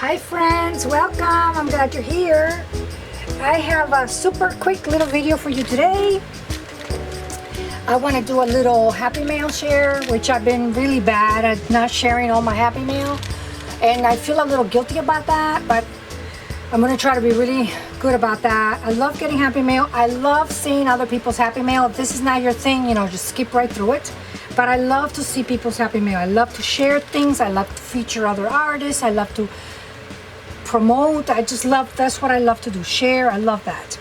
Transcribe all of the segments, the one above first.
Hi friends, welcome. I'm glad you're here. I have a super quick little video for you today. I want to do a little Happy Mail share, which I've been really bad at not sharing all my Happy Mail. And I feel a little guilty about that, but I'm going to try to be really good about that. I love getting Happy Mail. I love seeing other people's Happy Mail. If this is not your thing, just skip right through it. But I love to see people's Happy Mail. I love to share things. I love to feature other artists. I love to promote. That's what I love to do. Share. I love that.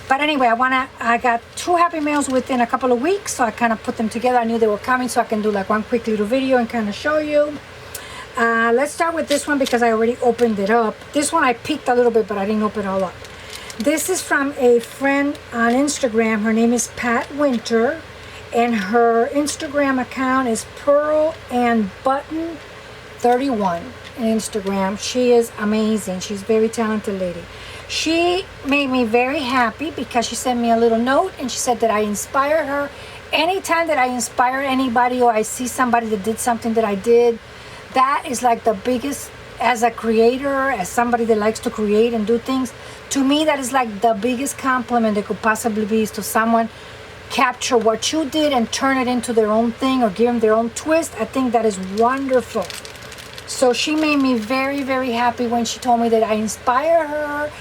But anyway, I got 2 Happy Mails within a couple of weeks, so I kind of put them together. I knew they were coming, so I can do like one quick little video and kind of show you. Let's start with this one because I already opened it up. This one I peeked a little bit, but I didn't open it all up. This is from a friend on Instagram. Her name is Pat Winter, and her Instagram account is Pearl and Button 31 on Instagram. She is amazing. She's a very talented lady. She made me very happy because she sent me a little note and she said that I inspired her. Anytime that I inspire anybody or I see somebody that did something that I did, that is like the biggest, as a creator, as somebody that likes to create and do things, to me that is like the biggest compliment that could possibly be, is to someone capture what you did and turn it into their own thing or give them their own twist. I think that is wonderful. So she made me very, very happy when she told me that I inspire her,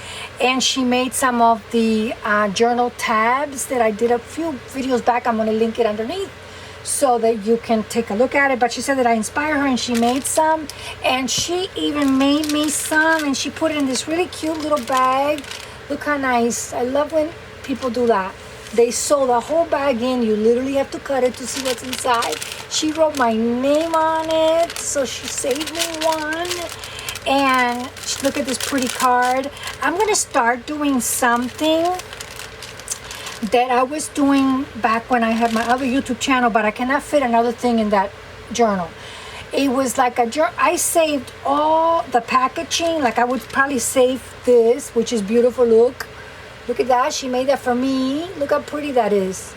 and she made some of the journal tabs that I did a few videos back. I'm going to link it underneath so that you can take a look at it. But she said that I inspire her, and she made some, and she even made me some, and she put it in this really cute little bag. Look how nice. I love when people do that. They sew the whole bag in. You literally have to cut it to see what's inside. She wrote my name on it, so she saved me one. And look at this pretty card. I'm going to start doing something that I was doing back when I had my other YouTube channel, but I cannot fit another thing in that journal. It was like a journal. I saved all the packaging. Like I would probably save this, which is beautiful. Look at that. She made that for me. Look how pretty that is.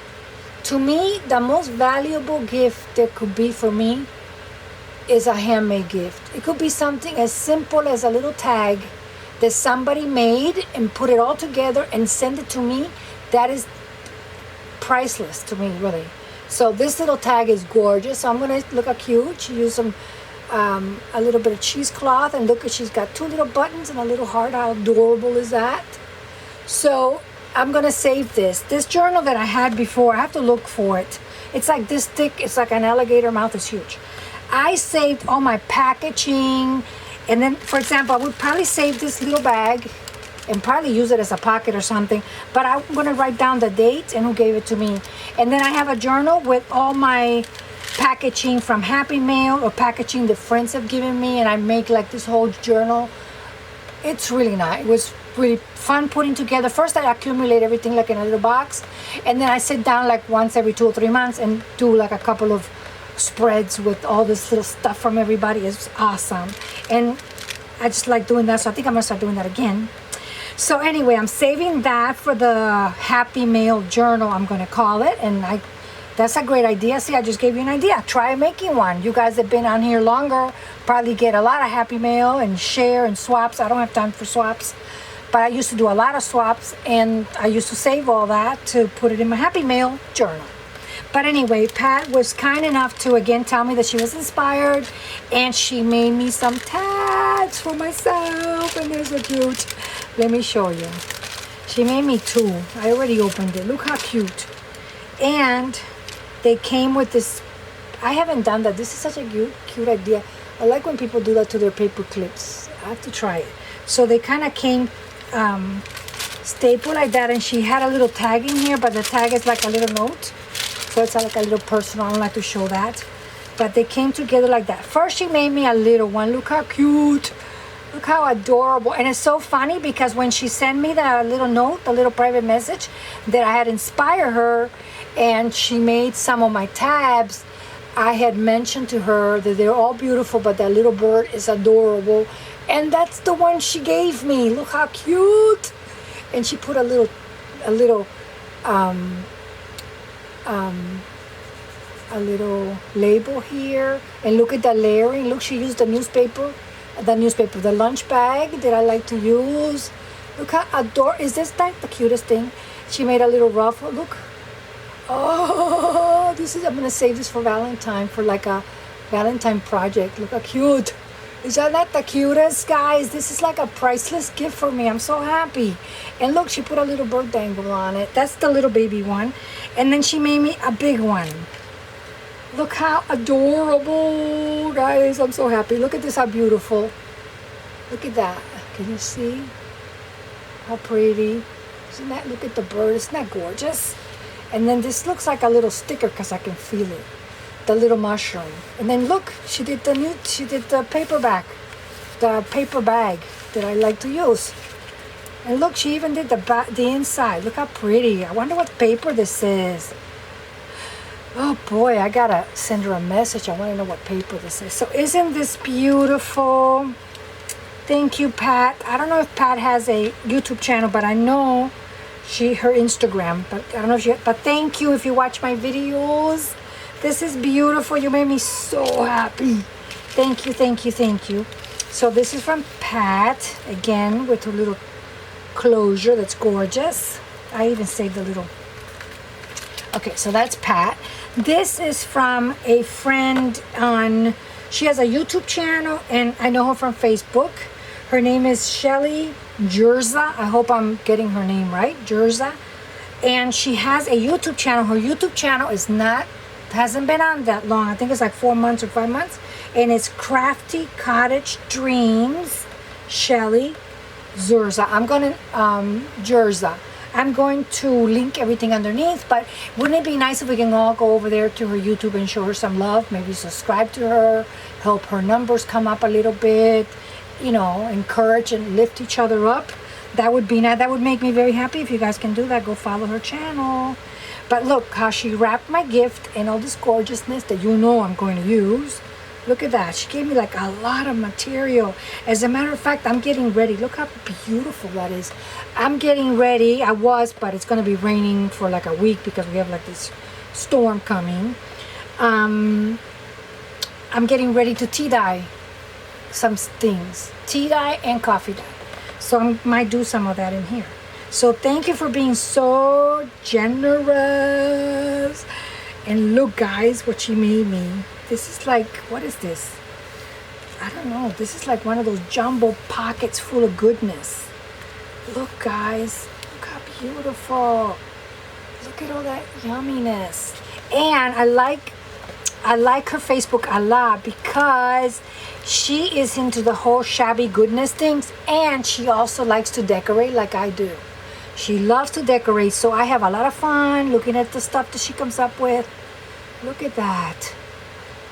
To me, the most valuable gift that could be for me is a handmade gift. It could be something as simple as a little tag that somebody made and put it all together and send it to me. That is priceless to me, really. So this little tag is gorgeous. So I'm going to look how cute. She used some a little bit of cheesecloth, and look, she's got 2 little buttons and a little heart. How adorable is that? So I'm going to save this. This journal that I had before, I have to look for it. It's like this thick. It's like an alligator mouth. It's huge. I saved all my packaging. And then, for example, I would probably save this little bag and probably use it as a pocket or something. But I'm going to write down the date and who gave it to me. And then I have a journal with all my packaging from Happy Mail or packaging that friends have given me. And I make like this whole journal. It's really nice. It was really fun putting together. First, I accumulate everything like in a little box, and then I sit down like once every 2 or 3 months and do like a couple of spreads with all this little stuff from everybody. It's awesome, and I just like doing that. So I think I'm gonna start doing that again. So anyway, I'm saving that for the Happy Mail journal, I'm gonna call it, and that's a great idea. See, I just gave you an idea. Try making one. You guys have been on here longer, probably get a lot of Happy Mail and share and swaps. I don't have time for swaps, but I used to do a lot of swaps, and I used to save all that to put it in my Happy Mail journal. But anyway, Pat was kind enough to again tell me that she was inspired, and she made me some tags for myself, and they're so cute. Let me show you. She made me 2. I already opened it. Look how cute. And they came with this. I haven't done that. This is such a cute idea. I like when people do that to their paper clips. I have to try it. So they kind of came stapled like that, and she had a little tag in here, but the tag is like a little note. So it's like a little personal. I don't like to show that. But they came together like that. First, she made me a little one. Look how cute. Look how adorable. And it's so funny because when she sent me that little note, the little private message, that I had inspired her, and she made some of my tabs, I had mentioned to her that they're all beautiful, but that little bird is adorable. And that's the one she gave me. Look how cute. And she put a little label here. And look at the layering. Look, she used the newspaper the newspaper, the lunch bag that I like to use. Look how adorable. Is this like the cutest thing? She made a little ruffle. Look. Oh, this is, I'm going to save this for Valentine, for like a Valentine project. Look how cute. Is that not the cutest, guys? This is like a priceless gift for me. I'm so happy. And look, she put a little bird dangle on it. That's the little baby one. And then she made me a big one. Look how adorable, guys. I'm so happy. Look at this, how beautiful. Look at that. Can you see? How pretty. Isn't that, look at the bird. Isn't that gorgeous? And then this looks like a little sticker because I can feel it. The little mushroom. And then look, she did the paperback. The paper bag that I like to use. And look, she even did the inside. Look how pretty. I wonder what paper this is. Oh boy, I gotta send her a message. I want to know what paper this is. So isn't this beautiful? Thank you, Pat. I don't know if Pat has a YouTube channel, but I know her Instagram. But I don't know if she. But thank you if you watch my videos. This is beautiful. You made me so happy. Thank you, thank you, thank you. So this is from Pat again with her little closure. That's gorgeous. I even saved the little. Okay, so that's Pat. This is from a friend on, she has a YouTube channel and I know her from Facebook. Her name is Shelly Jerza. I hope I'm getting her name right, Jerza. And she has a YouTube channel. Her YouTube channel is hasn't been on that long. I think it's like 4 months or 5 months. And it's Crafty Cottage Dreams, Shelly Jerza. I'm going to link everything underneath, but wouldn't it be nice if we can all go over there to her YouTube and show her some love? Maybe subscribe to her, help her numbers come up a little bit, you know, encourage and lift each other up. That would be nice. That would make me very happy if you guys can do that. Go follow her channel. But look how she wrapped my gift in all this gorgeousness that you know I'm going to use. Look at that. She gave me like a lot of material. As a matter of fact, I'm getting ready. Look how beautiful that is. I'm getting ready. But it's going to be raining for like a week because we have like this storm coming. I'm getting ready to tea dye some things. Tea dye and coffee dye. So I might do some of that in here. So thank you for being so generous. And look, guys, what she made me. This is like, what is this? I don't know. This is like one of those jumbo pockets full of goodness. Look, guys. Look how beautiful. Look at all that yumminess. And I like her Facebook a lot because she is into the whole shabby goodness things. And she also likes to decorate like I do. She loves to decorate. So I have a lot of fun looking at the stuff that she comes up with. Look at that.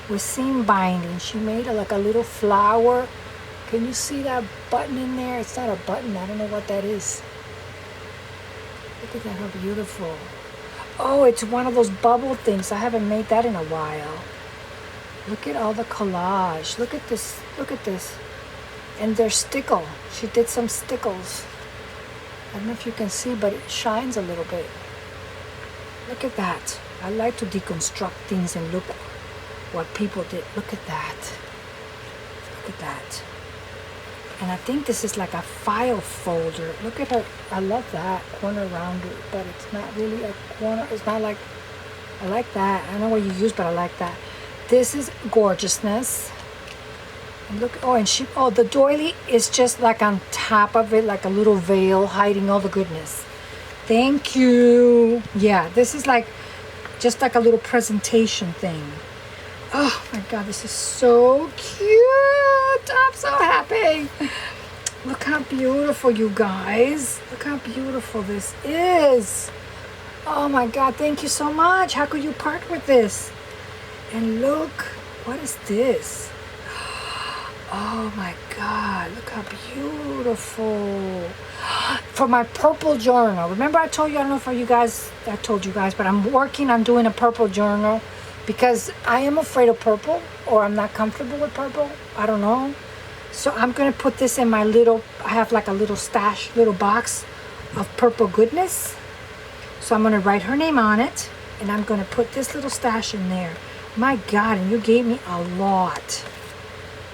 With seam binding. She made like a little flower. Can you see that button in there? It's not a button. I don't know what that is. Look at that, how beautiful. Oh, it's one of those bubble things. I haven't made that in a while. Look at all the collage. Look at this. Look at this. And they're stickle. She did some stickles. I don't know if you can see, but it shines a little bit. Look at that. I like to deconstruct things and look what people did. Look at that. Look at that. And I think this is like a file folder. Look at her. I love that corner rounder, but it's not really a corner. It's not like, I like that. I don't know what you use, but I like that. This is gorgeousness. And look, the doily is just like on top of it, like a little veil hiding all the goodness. Thank you. Yeah, this is like, just like a little presentation thing. Oh my God, this is so cute. I'm so happy. Look how beautiful, you guys. Look how beautiful this is. Oh my God, thank you so much. How could you part with this? And look, what is this? Oh my God, look how beautiful. For my purple journal. Remember I told you, I don't know if I told you guys, but I'm working on doing a purple journal because I am afraid of purple, or I'm not comfortable with purple. I don't know. So I'm going to put this in my I have like a little stash, little box of purple goodness. So I'm going to write her name on it, and I'm going to put this little stash in there. My God, and you gave me a lot.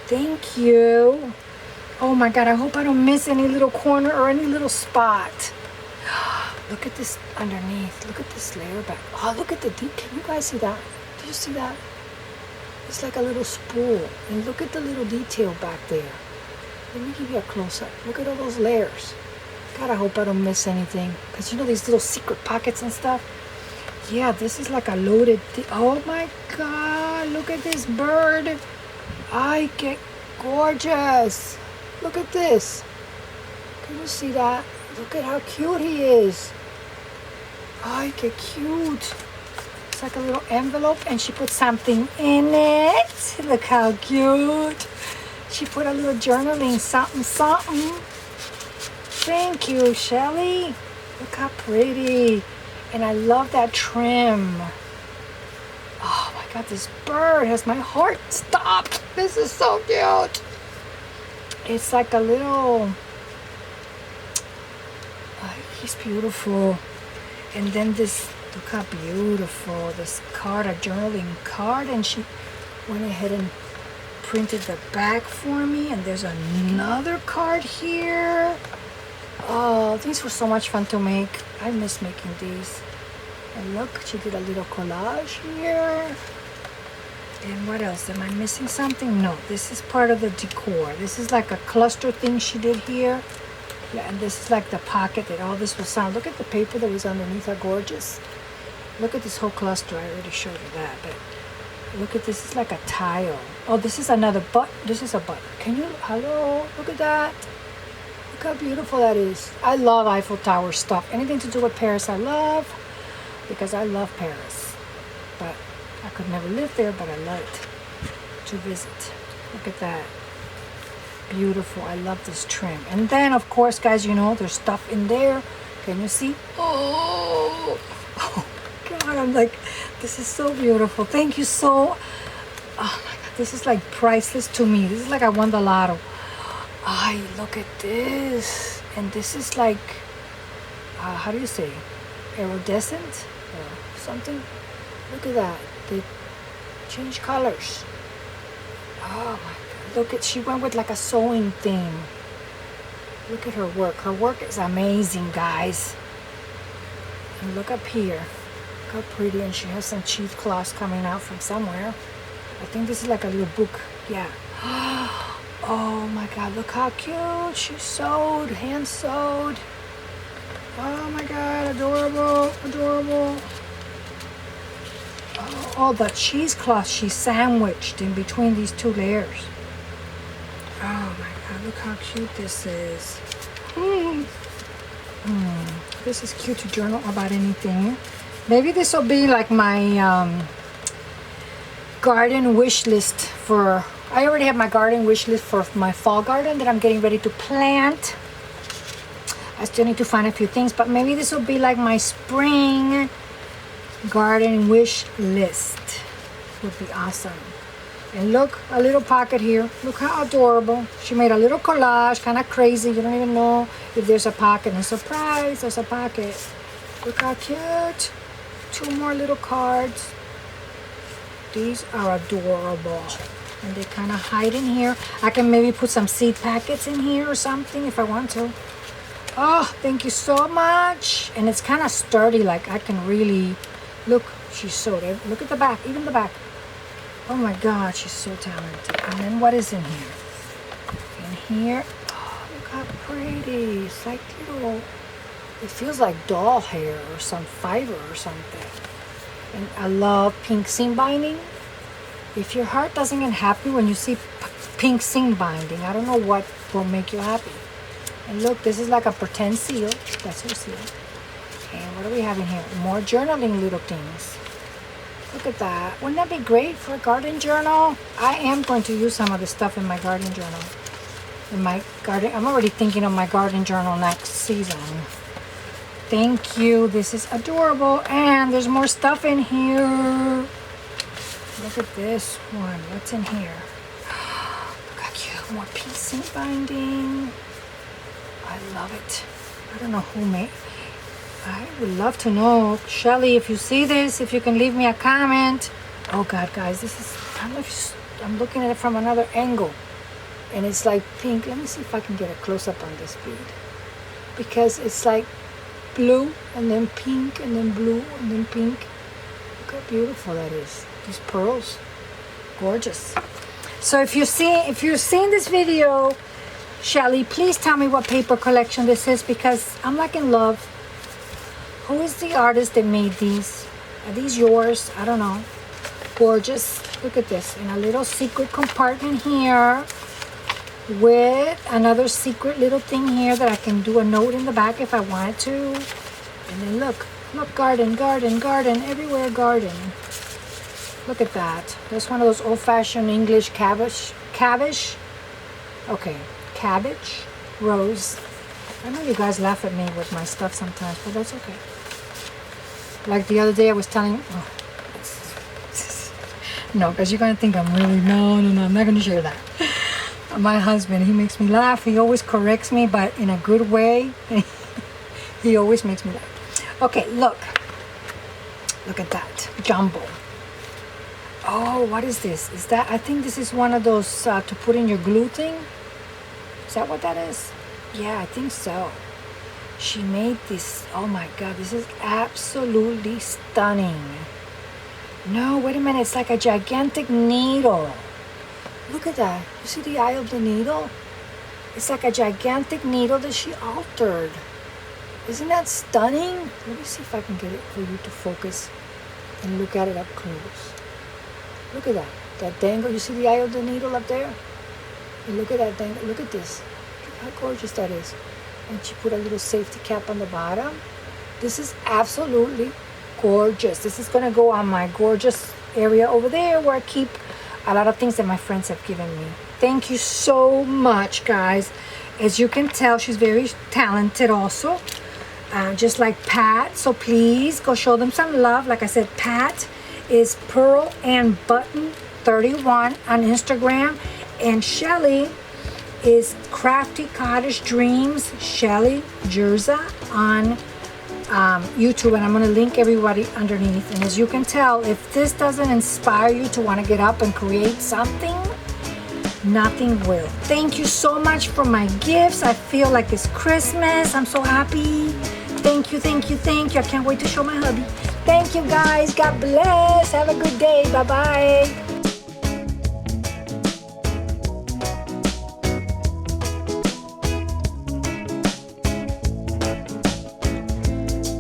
Thank you. Oh my God, I hope I don't miss any little corner or any little spot. Look at this underneath. Look at this layer back. Oh, look at the deep. Can you guys see that? Do you see that? It's like a little spool. And look at the little detail back there. Let me give you a close-up. Look at all those layers. God, I hope I don't miss anything. Because you know these little secret pockets and stuff? Yeah, this is like a loaded... Oh my God, look at this bird. I get gorgeous. Look at this. Can you see that? Look at how cute he is. Ay, qué cute. It's like a little envelope and she put something in it. Look how cute. She put a little journaling something, something. Thank you, Shelly. Look how pretty. And I love that trim. Oh my God, this bird has my heart stopped. This is so cute. It's like a little... He's beautiful. And then this, look how beautiful, this card, a journaling card, and she went ahead and printed the back for me, and there's another card here. Oh, these were so much fun to make. I miss making these. And look, she did a little collage here. And what else? Am I missing something? No, this is part of the decor. This is like a cluster thing she did here. Yeah, and this is like the pocket that all this will sound. Look at the paper that was underneath, how gorgeous. Look at this whole cluster. I already showed you that, but look at this. It's like a tile. Oh, this is another button. This is a button. Can you, hello? Look at that. Look how beautiful that is. I love Eiffel Tower stuff. Anything to do with Paris, I love, because I love Paris. But I could never live there, but I love it to visit. Look at that. Beautiful. I love this trim. And then of course, guys, you know there's stuff in there. Can you see? Oh God, I'm like, this is so beautiful. Thank you so... Oh my God, this is like priceless to me. This is like I won the lotto. Ay, look at this. And this is like how do you say, iridescent or something. Look at that. They change colors. Oh my God. Look at, she went with like a sewing theme. Look at her work. Her work is amazing, guys. And look up here. Look how pretty. And she has some cheesecloths coming out from somewhere. I think this is like a little book. Yeah. Oh my God, look how cute. She sewed, hand sewed. Oh my God, adorable, adorable. Oh, the cheesecloth she sandwiched in between these two layers. Oh my God, look how cute this is. This is cute to journal about anything. Maybe this will be like my garden wish list for... I already have my garden wish list for my fall garden that I'm getting ready to plant. I still need to find a few things, but maybe this will be like my spring garden wish list. Would be awesome. And look, a little pocket here. Look how adorable. She made a little collage, kind of crazy. You don't even know if there's a pocket. And surprise, there's a pocket. Look how cute. Two more little cards. These are adorable. And they kind of hide in here. I can maybe put some seed packets in here or something if I want to. Oh, thank you so much. And it's kind of sturdy, like I can really... Look, she sewed it. Look at the back, even the back. Oh my God, she's so talented. And then what is in here? In here, oh, look how pretty. It's like little, it feels like doll hair or some fiber or something. And I love pink seam binding. If your heart doesn't get happy when you see pink seam binding, I don't know what will make you happy. And look, this is like a pretend seal. That's her seal. And what do we have in here? More journaling little things. Look at that. Wouldn't that be great for a garden journal? I am going to use some of the stuff in my garden journal. In my garden, I'm already thinking of my garden journal next season. Thank you. This is adorable. And there's more stuff in here. Look at this one. What's in here? Look how cute. More piecing binding. I love it. I don't know who made. I would love to know, Shelly, if you see this, if you can leave me a comment. Oh God, guys, this is, I don't know if I'm looking at it from another angle. And it's like pink. Let me see if I can get a close-up on this bead. Because it's like blue and then pink and then blue and then pink. Look how beautiful that is. These pearls. Gorgeous. So if you're seeing this video, Shelly, please tell me what paper collection this is, because I'm like in love. Who is the artist that made these? Are these yours? I don't know. Gorgeous. Look at this. In a little secret compartment here with another secret little thing here that I can do a note in the back if I wanted to. And then look, garden, garden, garden, everywhere garden. Look at that. That's one of those old-fashioned English cabbage. Okay, cabbage, rose. I know you guys laugh at me with my stuff sometimes, but that's okay. Like the other day I was telling you, no, because you're going to think I'm really, no, I'm not going to share that. My husband, he makes me laugh. He always corrects me, but in a good way. He always makes me laugh. Okay, look at that, jumbo. Oh, what is this? Is that, I think this is one of those to put in your glue thing. Is that what that is? Yeah, I think so. She made this. Oh my God, this is absolutely stunning. No, wait a minute. It's like a gigantic needle. Look at that. You see the eye of the needle? It's like a gigantic needle that she altered. Isn't that stunning? Let me see if I can get it for you to focus and look at it up close. Look at that. That dangle. You see the eye of the needle up there? And look at that dangle. Look at this. Look how gorgeous that is. And she put a little safety cap on the bottom. This is absolutely gorgeous. This is going to go on my gorgeous area over there where I keep a lot of things that my friends have given me. Thank you so much, guys. As you can tell, she's very talented also. Just like Pat. So please go show them some love. Like I said, Pat is Pearl and Button 31 on Instagram. And Shelly is Crafty Cottage Dreams, Shelly Jerza on YouTube, and I'm going to link everybody underneath. And as you can tell, if this doesn't inspire you to want to get up and create something, nothing will. Thank you so much for my gifts. I feel like it's Christmas. I'm so happy. Thank you, thank you, thank you. I can't wait to show my hubby. Thank you, guys. God bless. Have a good day. Bye-bye.